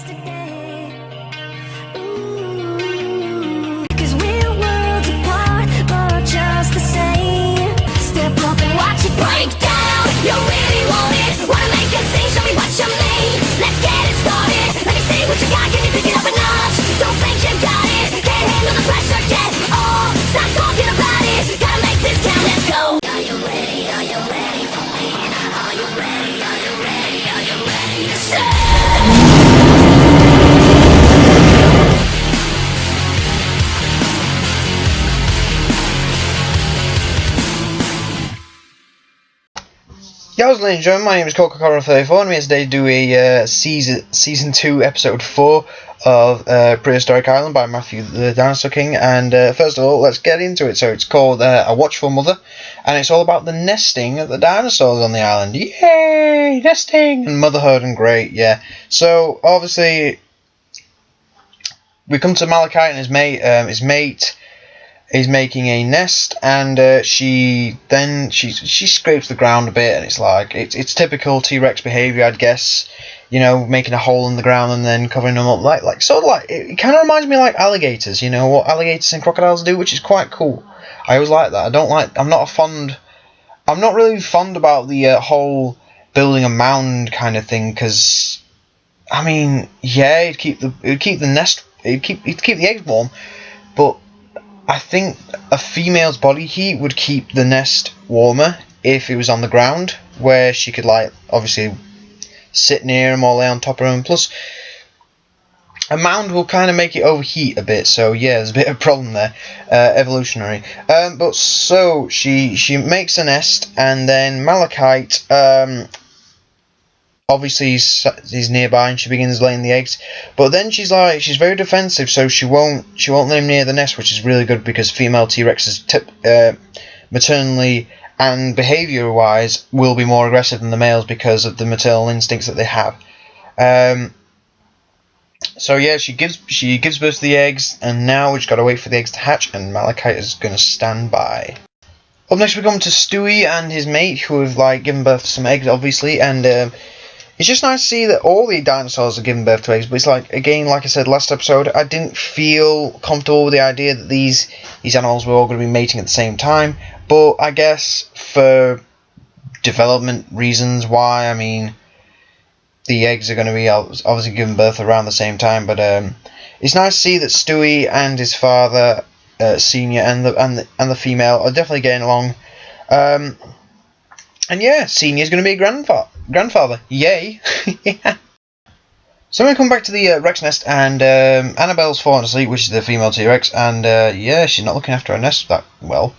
yesterday. Ooh, 'cause we're worlds apart, but just the same. Step up and watch it break down. You really want it? Wanna make a scene? Show me what you mean. Let's get it started. Let me see what you got. Can you pick it up a notch? Don't think you got it. Can't handle the pressure yet. Oh, stop talking about it. Gotta make this count. Let's go. Are you ready? Are you ready for me? Are you ready? Are you ready? Are you ready to say? Yeah, I was really enjoying. My name is Coca-Cola34, and we're here today to do a season 2, episode 4 of Prehistoric Island by Matthew the Dinosaur King. And first of all, let's get into it. So it's called A Watchful Mother, and it's all about the nesting of the dinosaurs on the island. Yay, nesting and motherhood and great, yeah. So obviously, we come to Malachite and his mate is making a nest, and she scrapes the ground a bit, and it's like it's typical T-Rex behaviour, I'd guess. You know, making a hole in the ground and then covering them up like sort of like it kind of reminds me of like alligators. You know what alligators and crocodiles do, which is quite cool. I always like that. I'm not really fond about the whole building a mound kind of thing, because I mean, yeah, it'd keep the eggs warm, but I think a female's body heat would keep the nest warmer if it was on the ground, where she could, like, obviously sit near them or lay on top of them. Plus, a mound will kind of make it overheat a bit, so yeah, there's a bit of a problem there, evolutionary. But so she makes a nest, and then Malachite, obviously he's nearby, and she begins laying the eggs. But then she's very defensive, so she won't let him near the nest, which is really good, because female T-Rexes maternally and behaviour wise will be more aggressive than the males because of the maternal instincts that they have. So yeah, she gives birth to the eggs, and now we've just got to wait for the eggs to hatch, and Malachite is going to stand by. Up next we come to Stewie and his mate, who have given birth to some eggs, obviously, and it's just nice to see that all the dinosaurs are giving birth to eggs. But it's like I said last episode, I didn't feel comfortable with the idea that these animals were all going to be mating at the same time. But I guess for development reasons, why, I mean, the eggs are going to be obviously giving birth around the same time. But it's nice to see that Stewie and his father, Senior, and the female are definitely getting along. And yeah, Senior's going to be a grandfather. Yay! Yeah. So we come back to the Rex nest, and Annabelle's fallen asleep, which is the female T-Rex, and yeah, she's not looking after her nest that well.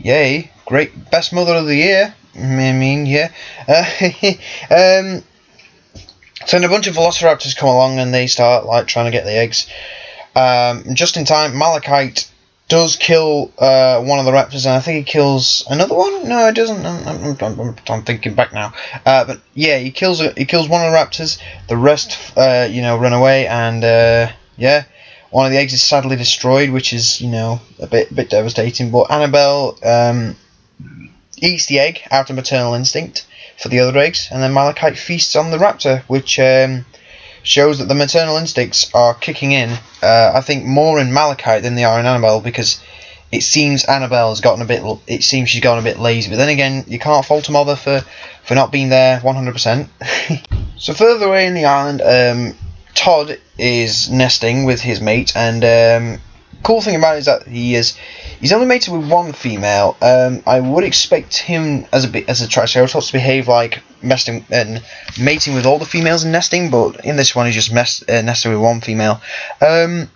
Yay! Great, best mother of the year. I mean, yeah. So then a bunch of velociraptors come along, and they start trying to get the eggs. Just in time, Malachite does kill one of the raptors, and I think he kills another one. No, it doesn't. I'm thinking back now. But yeah, he kills one of the raptors. The rest, run away, and yeah, one of the eggs is sadly destroyed, which is a bit devastating. But Annabelle eats the egg out of maternal instinct for the other eggs, and then Malachite feasts on the raptor, which shows that the maternal instincts are kicking in, I think, more in Malachite than they are in Annabelle, because it seems she's gotten a bit lazy. But then again, you can't fault a mother for not being there 100%. So further away in the island, Todd is nesting with his mate, and cool thing about it is that he's only mated with one female. I would expect him as a Triceratops to behave like nesting and mating with all the females and nesting, but in this one he's just nesting with one female. And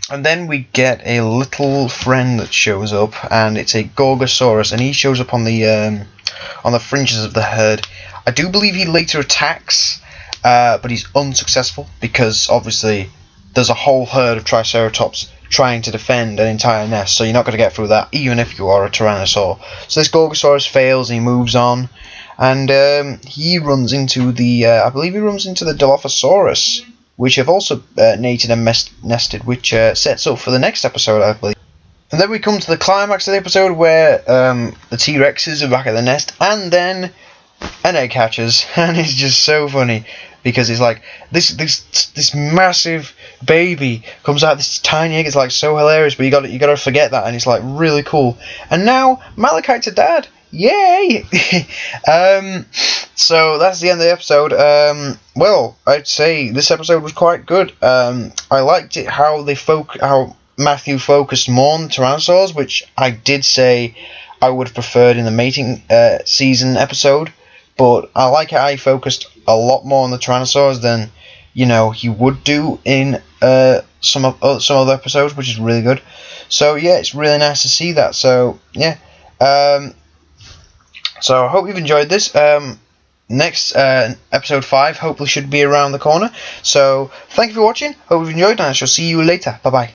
then we get a little friend that shows up, and it's a Gorgosaurus, and he shows up on the fringes of the herd. I do believe he later attacks, but he's unsuccessful, because obviously there's a whole herd of Triceratops trying to defend an entire nest, so you're not going to get through that, even if you are a Tyrannosaur. So this Gorgosaurus fails, and he moves on, and he runs into the Dilophosaurus, which have also mated and nested, which sets up for the next episode, I believe. And then we come to the climax of the episode, where the T-Rexes are back at the nest, and then an egg hatches, and it's just so funny because it's like this massive baby comes out this tiny egg. It's like so hilarious, but you got to forget that, and it's like really cool. And now Malachite's a dad. Yay! So that's the end of the episode. Well, I'd say this episode was quite good. I liked it how how Matthew focused more on Tyrannosaurs, which I did say I would have preferred in the mating season episode. But I like how he focused a lot more on the Tyrannosaurs than he would do in some other episodes, which is really good. So yeah, it's really nice to see that. So yeah. So I hope you've enjoyed this. Next episode 5 hopefully should be around the corner. So thank you for watching. Hope you've enjoyed, and I shall see you later. Bye bye.